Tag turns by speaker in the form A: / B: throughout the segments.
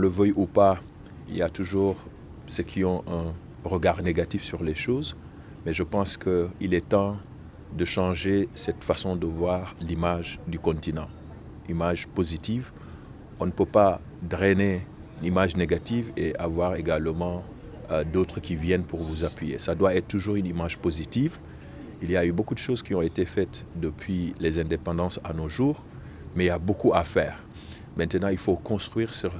A: le veuille ou pas, il y a toujours ceux qui ont un regard négatif sur les choses, mais je pense qu'il est temps de changer cette façon de voir l'image du continent. Image positive, on ne peut pas drainer l'image négative et avoir également d'autres qui viennent pour vous appuyer. Ça doit être toujours une image positive. Il y a eu beaucoup de choses qui ont été faites depuis les indépendances à nos jours, mais il y a beaucoup à faire. Maintenant, il faut construire sur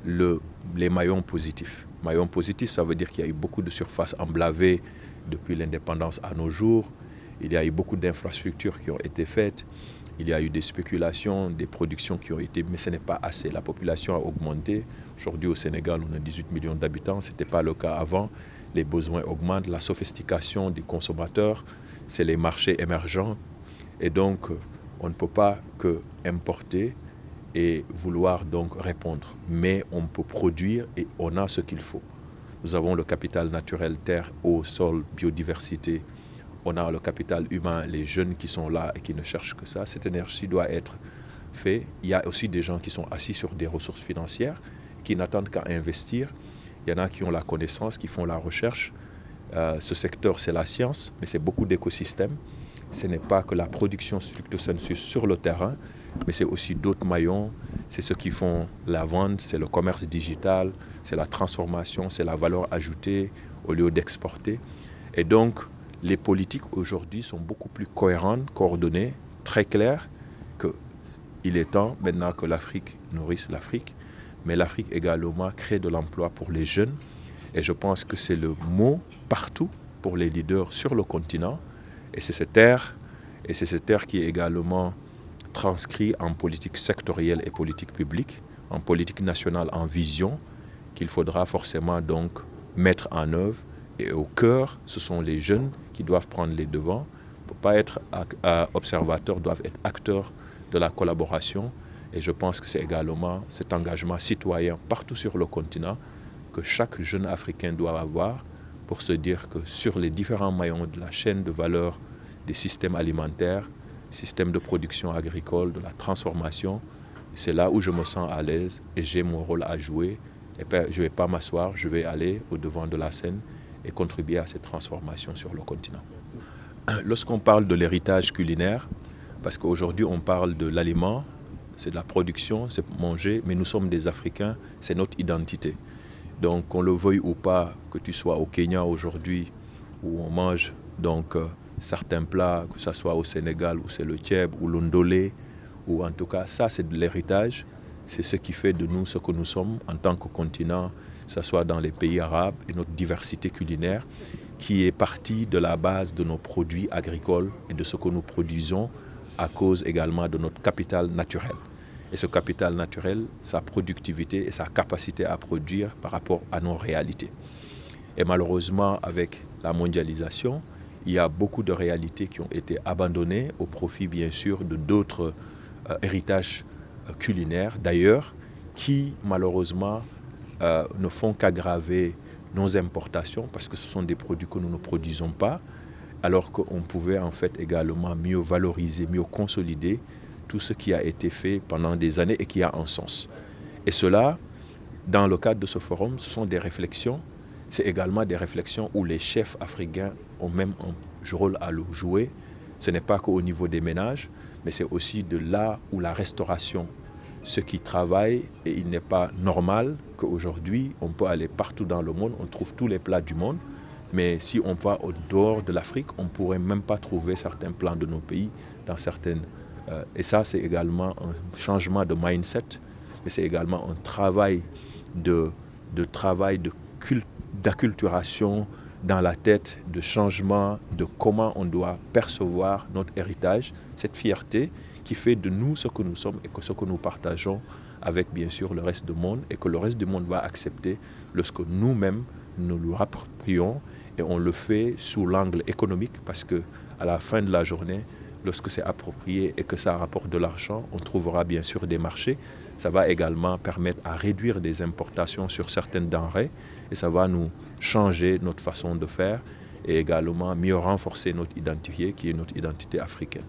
A: les maillons positifs. Maillons positifs, ça veut dire qu'il y a eu beaucoup de surfaces emblavées depuis l'indépendance à nos jours. Il y a eu beaucoup d'infrastructures qui ont été faites. Il y a eu des spéculations, des productions qui ont été, mais ce n'est pas assez. La population a augmenté. Aujourd'hui, au Sénégal, on a 18 millions d'habitants. Ce n'était pas le cas avant. Les besoins augmentent, la sophistication des consommateurs, c'est les marchés émergents. Et donc, on ne peut pas que importer et vouloir donc répondre. Mais on peut produire et on a ce qu'il faut. Nous avons le capital naturel, terre, eau, sol, biodiversité. On a le capital humain, les jeunes qui sont là et qui ne cherchent que ça. Cette énergie doit être faite. Il y a aussi des gens qui sont assis sur des ressources financières, qui n'attendent qu'à investir. Il y en a qui ont la connaissance, qui font la recherche. Ce secteur, c'est la science, mais c'est beaucoup d'écosystèmes. Ce n'est pas que la production stricto sensu sur le terrain, mais c'est aussi d'autres maillons. C'est ceux qui font la vente, c'est le commerce digital, c'est la transformation, c'est la valeur ajoutée au lieu d'exporter. Et donc, les politiques aujourd'hui sont beaucoup plus cohérentes, coordonnées, très claires, qu'il est temps maintenant que l'Afrique nourrisse l'Afrique, mais l'Afrique également crée de l'emploi pour les jeunes. Et je pense que c'est le mot partout pour les leaders sur le continent. Et c'est cette ère qui est également transcrit en politique sectorielle et politique publique, en politique nationale, en vision, qu'il faudra forcément donc mettre en œuvre. Et au cœur, ce sont les jeunes qui doivent prendre les devants. Pour ne pas être observateurs, doivent être acteurs de la collaboration. Et je pense que c'est également cet engagement citoyen partout sur le continent que chaque jeune Africain doit avoir pour se dire que sur les différents maillons de la chaîne de valeur des systèmes alimentaires, systèmes de production agricole, de la transformation, c'est là où je me sens à l'aise et j'ai mon rôle à jouer. Et je ne vais pas m'asseoir, je vais aller au devant de la scène et contribuer à cette transformation sur le continent. Lorsqu'on parle de l'héritage culinaire, parce qu'aujourd'hui on parle de l'aliment, c'est de la production, c'est manger, mais nous sommes des Africains, c'est notre identité. Donc qu'on le veuille ou pas, que tu sois au Kenya aujourd'hui, où on mange donc certains plats, que ce soit au Sénégal, où c'est le tchèb, ou l'ondolé, ou en tout cas, ça c'est de l'héritage, c'est ce qui fait de nous ce que nous sommes en tant que continent, que ce soit dans les pays arabes, et notre diversité culinaire, qui est partie de la base de nos produits agricoles et de ce que nous produisons à cause également de notre capital naturel. Et ce capital naturel, sa productivité et sa capacité à produire par rapport à nos réalités. Et malheureusement, avec la mondialisation, il y a beaucoup de réalités qui ont été abandonnées au profit, bien sûr, de d'autres héritages culinaires, d'ailleurs, qui, malheureusement, ne font qu'aggraver nos importations parce que ce sont des produits que nous ne produisons pas, alors qu'on pouvait en fait également mieux valoriser, mieux consolider tout ce qui a été fait pendant des années et qui a un sens. Et cela, dans le cadre de ce forum, ce sont des réflexions. C'est également des réflexions où les chefs africains ont même un rôle à jouer. Ce n'est pas qu'au niveau des ménages, mais c'est aussi de là où la restauration, ceux qui travaillent, et il n'est pas normal qu'aujourd'hui, on peut aller partout dans le monde, on trouve tous les plats du monde, mais si on va au dehors de l'Afrique, on ne pourrait même pas trouver certains plats de nos pays dans certaines... et ça, c'est également un changement de mindset, mais c'est également un travail d'acculturation dans la tête, de changement, de comment on doit percevoir notre héritage, cette fierté qui fait de nous ce que nous sommes et que ce que nous partageons avec bien sûr le reste du monde et que le reste du monde va accepter lorsque nous-mêmes nous le rapproprions et on le fait sous l'angle économique parce que à la fin de la journée, lorsque c'est approprié et que ça rapporte de l'argent, on trouvera bien sûr des marchés. Ça va également permettre à réduire des importations sur certaines denrées et ça va nous changer notre façon de faire et également mieux renforcer notre identité qui est notre identité africaine.